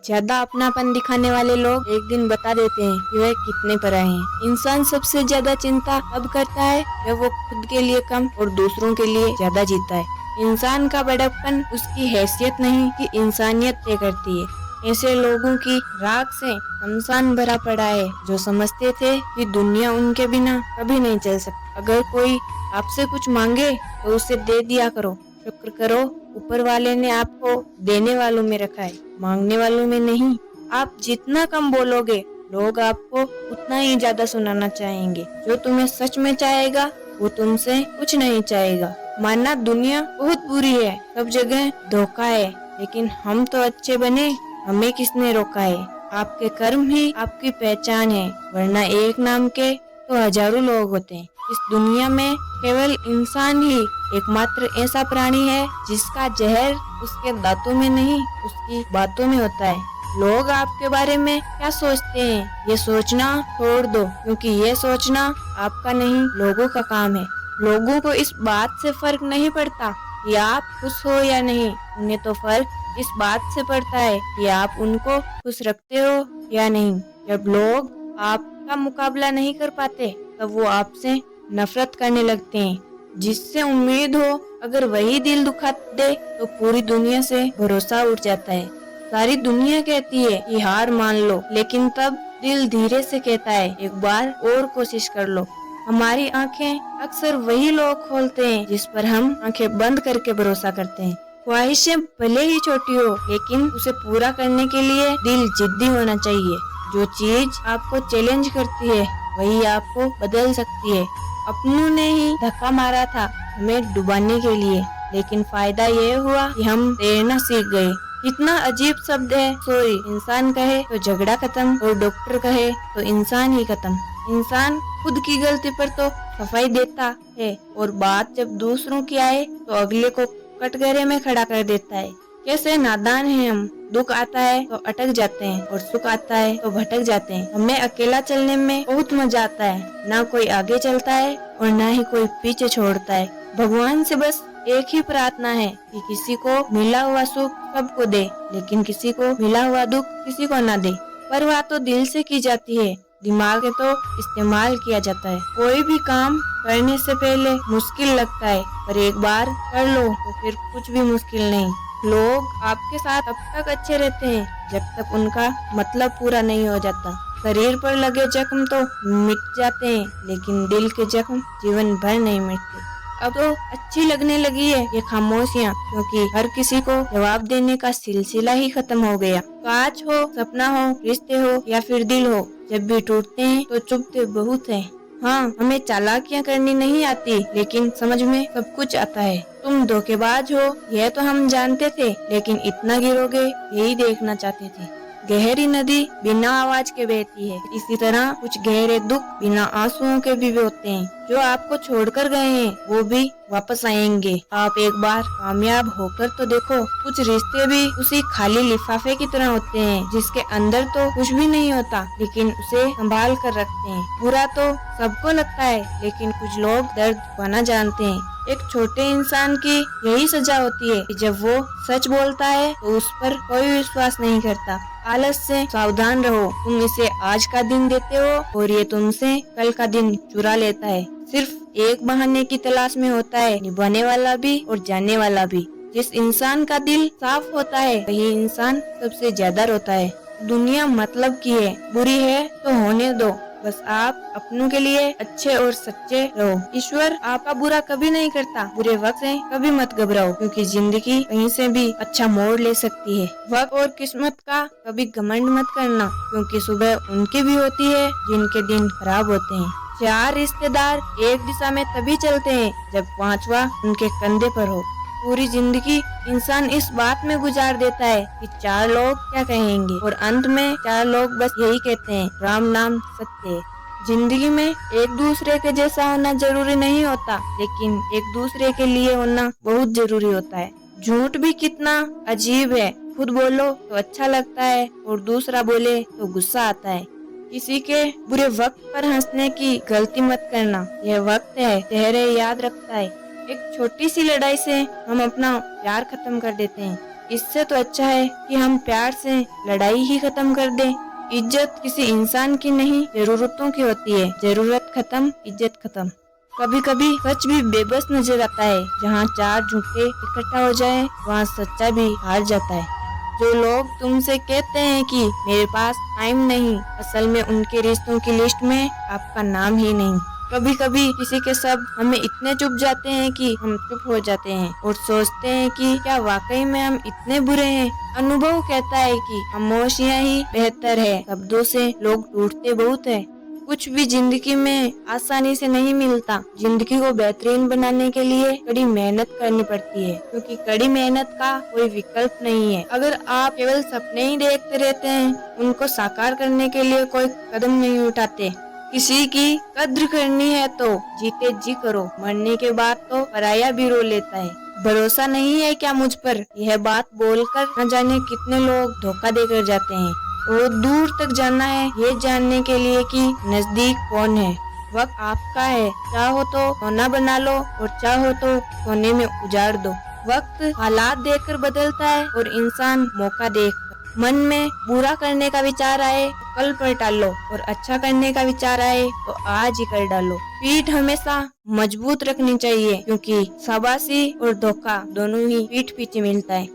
ज्यादा अपनापन दिखाने वाले लोग एक दिन बता देते हैं कि वह कितने पराये हैं। इंसान सबसे ज्यादा चिंता तब करता है जब वो खुद के लिए कम और दूसरों के लिए ज्यादा जीता है। इंसान का बड़प्पन उसकी हैसियत नहीं कि इंसानियत तय करती है। ऐसे लोगों की राख से शमशान भरा पड़ा है जो समझते थे कि दुनिया उनके बिना कभी नहीं चल सकती। अगर कोई आपसे कुछ मांगे तो उसे दे दिया करो। शुक्र करो ऊपर वाले ने आपको देने वालों में रखा है, मांगने वालों में नहीं। आप जितना कम बोलोगे लोग आपको उतना ही ज्यादा सुनाना चाहेंगे। जो तुम्हें सच में चाहेगा वो तुमसे कुछ नहीं चाहेगा। मानना दुनिया बहुत बुरी है, सब जगह धोखा है, लेकिन हम तो अच्छे बने, हमें किसने रोका है। आपके कर्म ही आपकी पहचान है, वरना एक नाम के तो हजारों लोग होते हैं। इस दुनिया में केवल इंसान ही एकमात्र ऐसा प्राणी है जिसका जहर उसके दांतों में नहीं उसकी बातों में होता है। लोग आपके बारे में क्या सोचते हैं ये सोचना छोड़ दो, क्योंकि ये सोचना आपका नहीं लोगों का काम है। लोगों को इस बात से फर्क नहीं पड़ता कि आप खुश हो या नहीं, उन्हें तो फर्क इस बात से पड़ता है कि आप उनको खुश रखते हो या नहीं। जब लोग आपका मुकाबला नहीं कर पाते तब वो आपसे नफरत करने लगते हैं। जिससे उम्मीद हो अगर वही दिल दुखा दे तो पूरी दुनिया से भरोसा उठ जाता है। सारी दुनिया कहती है कि हार मान लो, लेकिन तब दिल धीरे से कहता है एक बार और कोशिश कर लो। हमारी आंखें अक्सर वही लोग खोलते हैं जिस पर हम आंखें बंद करके भरोसा करते हैं। ख्वाहिशें भले ही छोटी हो, लेकिन उसे पूरा करने के लिए दिल जिद्दी होना चाहिए। जो चीज आपको चैलेंज करती है वही आपको बदल सकती है। अपनों ने ही धक्का मारा था हमें डुबाने के लिए, लेकिन फायदा ये हुआ कि हम तैरना सीख गए। कितना अजीब शब्द है सॉरी। इंसान कहे तो झगड़ा खत्म और डॉक्टर कहे तो इंसान ही खत्म। इंसान खुद की गलती पर तो सफाई देता है और बात जब दूसरों की आए तो अगले को कटघरे में खड़ा कर देता है। कैसे नादान है हम। दुख आता है तो अटक जाते हैं और सुख आता है तो भटक जाते हैं। हमें अकेला चलने में बहुत मजा आता है, ना कोई आगे चलता है और ना ही कोई पीछे छोड़ता है। भगवान से बस एक ही प्रार्थना है कि किसी को मिला हुआ सुख सबको दे, लेकिन किसी को मिला हुआ दुख किसी को ना दे। पर वह तो दिल से की जाती है, दिमाग से तो इस्तेमाल किया जाता है। कोई भी काम करने से पहले मुश्किल लगता है, पर एक बार कर लो तो फिर कुछ भी मुश्किल नहीं। लोग आपके साथ तब तक अच्छे रहते हैं जब तक उनका मतलब पूरा नहीं हो जाता। शरीर पर लगे जख्म तो मिट जाते हैं, लेकिन दिल के जख्म जीवन भर नहीं मिटते। अब तो अच्छी लगने लगी है ये खामोशियाँ, क्योंकि हर किसी को जवाब देने का सिलसिला ही खत्म हो गया। कांच हो, सपना हो, रिश्ते हो या फिर दिल हो, जब भी टूटते हैं तो चुभते बहुत है। हाँ, हमें चालाकियाँ करनी नहीं आती, लेकिन समझ में सब कुछ आता है। तुम धोखेबाज हो यह तो हम जानते थे, लेकिन इतना गिरोगे यही देखना चाहते थे। गहरी नदी बिना आवाज के बहती है, इसी तरह कुछ गहरे दुख बिना आंसुओं के भी होते हैं। जो आपको छोड़कर गए हैं वो भी वापस आएंगे। आप एक बार कामयाब होकर तो देखो। कुछ रिश्ते भी उसी खाली लिफाफे की तरह होते हैं जिसके अंदर तो कुछ भी नहीं होता, लेकिन उसे संभाल कर रखते हैं। बुरा तो सबको लगता है, लेकिन कुछ लोग दर्द पाना जानते हैं। एक छोटे इंसान की यही सजा होती है कि जब वो सच बोलता है तो उस पर कोई विश्वास नहीं करता। आलस से सावधान रहो, तुम इसे आज का दिन देते हो और ये तुमसे कल का दिन चुरा लेता है। सिर्फ एक बहाने की तलाश में होता है निभाने वाला भी और जाने वाला भी। जिस इंसान का दिल साफ होता है वही इंसान सबसे ज्यादा रोता है। दुनिया मतलब की है, बुरी है तो होने दो, बस आप अपनों के लिए अच्छे और सच्चे रहो। ईश्वर आपका बुरा कभी नहीं करता। बुरे वक्त से कभी मत घबराओ, क्योंकि जिंदगी कहीं से भी अच्छा मोड़ ले सकती है। वक्त और किस्मत का कभी घमंड मत करना, क्योंकि सुबह उनकी भी होती है जिनके दिन खराब होते हैं। चार रिश्तेदार एक दिशा में तभी चलते हैं जब पांचवा उनके कंधे पर हो। पूरी जिंदगी इंसान इस बात में गुजार देता है कि चार लोग क्या कहेंगे, और अंत में चार लोग बस यही कहते हैं राम नाम सत्य है। जिंदगी में एक दूसरे के जैसा होना जरूरी नहीं होता, लेकिन एक दूसरे के लिए होना बहुत जरूरी होता है। झूठ भी कितना अजीब है, खुद बोलो तो अच्छा लगता है और दूसरा बोले तो गुस्सा आता है। किसी के बुरे वक्त पर हंसने की गलती मत करना, यह वक्त है चेहरे याद रखता है। एक छोटी सी लड़ाई से हम अपना प्यार खत्म कर देते हैं। इससे तो अच्छा है कि हम प्यार से लड़ाई ही खत्म कर दें। इज्जत किसी इंसान की नहीं, जरूरतों की होती है। जरूरत खत्म, इज्जत खत्म। कभी कभी सच भी बेबस नजर आता है। जहाँ चार झूठे इकट्ठा हो जाए, वहाँ सच्चा भी हार जाता है। जो लोग तुमसे कहते हैं कि मेरे पास टाइम नहीं, असल में उनके रिश्तों की लिस्ट में आपका नाम ही नहीं। कभी कभी किसी के शब्द हमें इतने चुभ जाते हैं कि हम चुप हो जाते हैं और सोचते हैं कि क्या वाकई में हम इतने बुरे हैं। अनुभव कहता है कि खामोशियां ही बेहतर है, शब्दों से लोग टूटते बहुत है। कुछ भी जिंदगी में आसानी से नहीं मिलता। जिंदगी को बेहतरीन बनाने के लिए कड़ी मेहनत करनी पड़ती है, क्योंकि कड़ी मेहनत का कोई विकल्प नहीं है। अगर आप केवल सपने ही देखते रहते हैं, उनको साकार करने के लिए कोई कदम नहीं उठाते। किसी की कद्र करनी है तो जीते जी करो, मरने के बाद तो पराया भी रो लेता है। भरोसा नहीं है क्या मुझ पर? यह बात बोलकर न जाने कितने लोग धोखा देकर जाते हैं। और दूर तक जाना है ये जानने के लिए कि नजदीक कौन है। वक्त आपका है, चाहो तो सोना बना लो और चाहो तो सोने में उजाड़ दो। वक्त हालात देखकर बदलता है और इंसान मौका देखकर। मन में बुरा करने का विचार आए तो कल पर टालो, और अच्छा करने का विचार आए तो आज ही कर डालो। पीठ हमेशा मजबूत रखनी चाहिए, क्योंकि शाबाशी और धोखा दोनों ही पीठ पीछे मिलता है।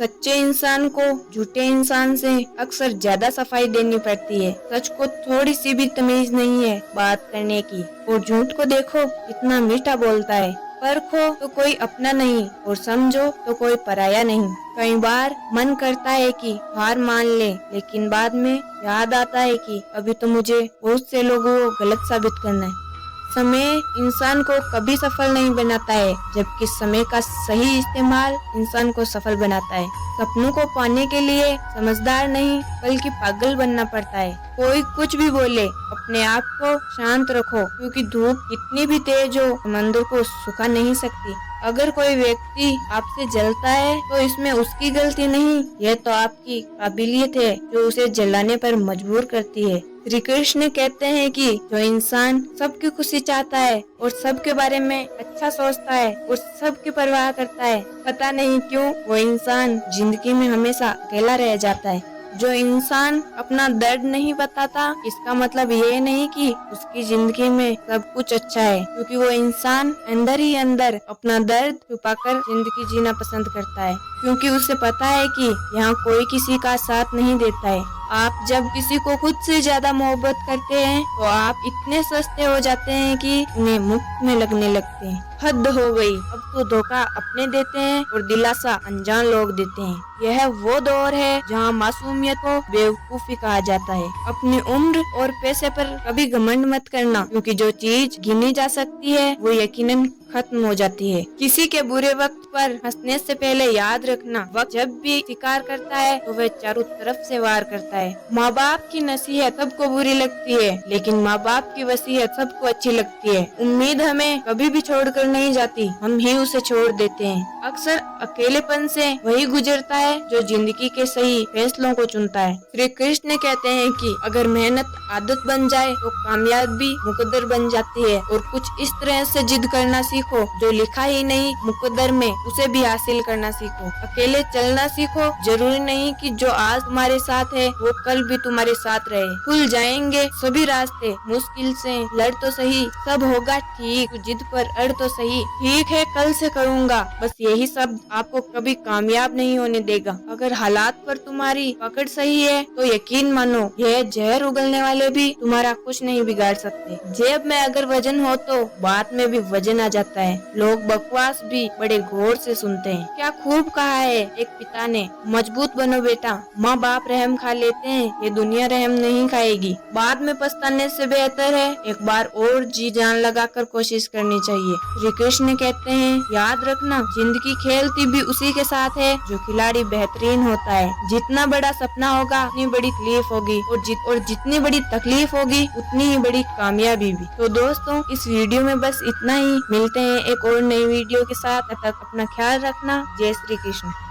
सच्चे इंसान को झूठे इंसान से अक्सर ज्यादा सफाई देनी पड़ती है। सच को थोड़ी सी भी तमीज नहीं है बात करने की, और झूठ को देखो इतना मीठा बोलता है। परखो तो कोई अपना नहीं, और समझो तो कोई पराया नहीं। कई बार मन करता है कि हार मान ले, लेकिन बाद में याद आता है कि अभी तो मुझे बहुत से लोगों को गलत साबित करना है। समय इंसान को कभी सफल नहीं बनाता है, जबकि समय का सही इस्तेमाल इंसान को सफल बनाता है। सपनों को पाने के लिए समझदार नहीं बल्कि पागल बनना पड़ता है। कोई कुछ भी बोले, अपने आप को शांत रखो, क्योंकि धूप कितनी भी तेज हो समंदर को सुखा नहीं सकती। अगर कोई व्यक्ति आपसे जलता है तो इसमें उसकी गलती नहीं, यह तो आपकी काबिलियत है जो उसे जलाने पर मजबूर करती है। श्री कृष्ण कहते हैं कि जो इंसान सबकी खुशी चाहता है और सबके बारे में अच्छा सोचता है और सबकी परवाह करता है, पता नहीं क्यों वो इंसान जिंदगी में हमेशा अकेला रह जाता है। जो इंसान अपना दर्द नहीं बताता, इसका मतलब ये नहीं कि उसकी जिंदगी में सब कुछ अच्छा है, क्योंकि वो इंसान अंदर ही अंदर अपना दर्द छुपाकर जिंदगी जीना पसंद करता है, क्योंकि उसे पता है कि यहाँ कोई किसी का साथ नहीं देता है। आप जब किसी को खुद से ज्यादा मोहब्बत करते हैं तो आप इतने सस्ते हो जाते हैं कि उन्हें मुफ्त में लगने लगते हैं। हद हो गई, अब तो धोखा अपने देते हैं और दिलासा अनजान लोग देते हैं। यह वो दौर है जहाँ मासूमियत को बेवकूफी कहा जाता है। अपनी उम्र और पैसे पर कभी घमंड मत करना, क्योंकि जो चीज गिनी जा सकती है वो यकीनन खत्म हो जाती है। किसी के बुरे वक्त पर हंसने से पहले याद रखना, वक्त जब भी शिकार करता है तो वह चारों तरफ से वार करता है। माँ बाप की नसीहत सबको बुरी लगती है, लेकिन माँ बाप की वसीयत सबको अच्छी लगती है। उम्मीद हमें कभी भी छोड़कर नहीं जाती, हम ही उसे छोड़ देते हैं। अक्सर अकेलेपन से वही गुजरता है जो जिंदगी के सही फैसलों को चुनता है। श्री कृष्ण कहते हैं कि अगर मेहनत आदत बन जाए तो कामयाबी मुकद्दर बन जाती है। और कुछ इस तरह से जिद करना सीखो, जो लिखा ही नहीं मुकद्दर में उसे भी हासिल करना सीखो। अकेले चलना सीखो, जरूरी नहीं कि जो आज तुम्हारे साथ है वो कल भी तुम्हारे साथ रहे। खुल जाएंगे सभी रास्ते, मुश्किल से लड़ तो सही, सब होगा ठीक, जिद पर अड़ तो सही, ठीक है कल से करूँगा, बस यही शब्द आपको कभी कामयाब नहीं होने देगा। अगर हालात पर तुम्हारी पकड़ सही है तो यकीन मानो यह जहर उगलने वाले भी तुम्हारा कुछ नहीं बिगाड़ सकते। जेब में अगर वजन हो तो बात में भी वजन आ जाता है। लोग बकवास भी बड़े गौर से सुनते हैं। क्या खूब कहा है एक पिता ने, मजबूत बनो बेटा, माँ बाप रहम खा लेते हैं, ये दुनिया रहम नहीं खाएगी। बाद में पछताने से बेहतर है एक बार और जी जान लगाकर कोशिश करनी चाहिए। श्री कृष्ण कहते हैं याद रखना, जिंदगी खेलती भी उसी के साथ है जो खिलाड़ी बेहतरीन होता है। जितना बड़ा सपना होगा उतनी बड़ी तकलीफ होगी, और जितनी बड़ी तकलीफ होगी उतनी ही बड़ी कामयाबी भी। तो दोस्तों इस वीडियो में बस इतना ही, मिलते हैं एक और नई वीडियो के साथ। तब तक अपना ख्याल रखना। जय श्री कृष्ण।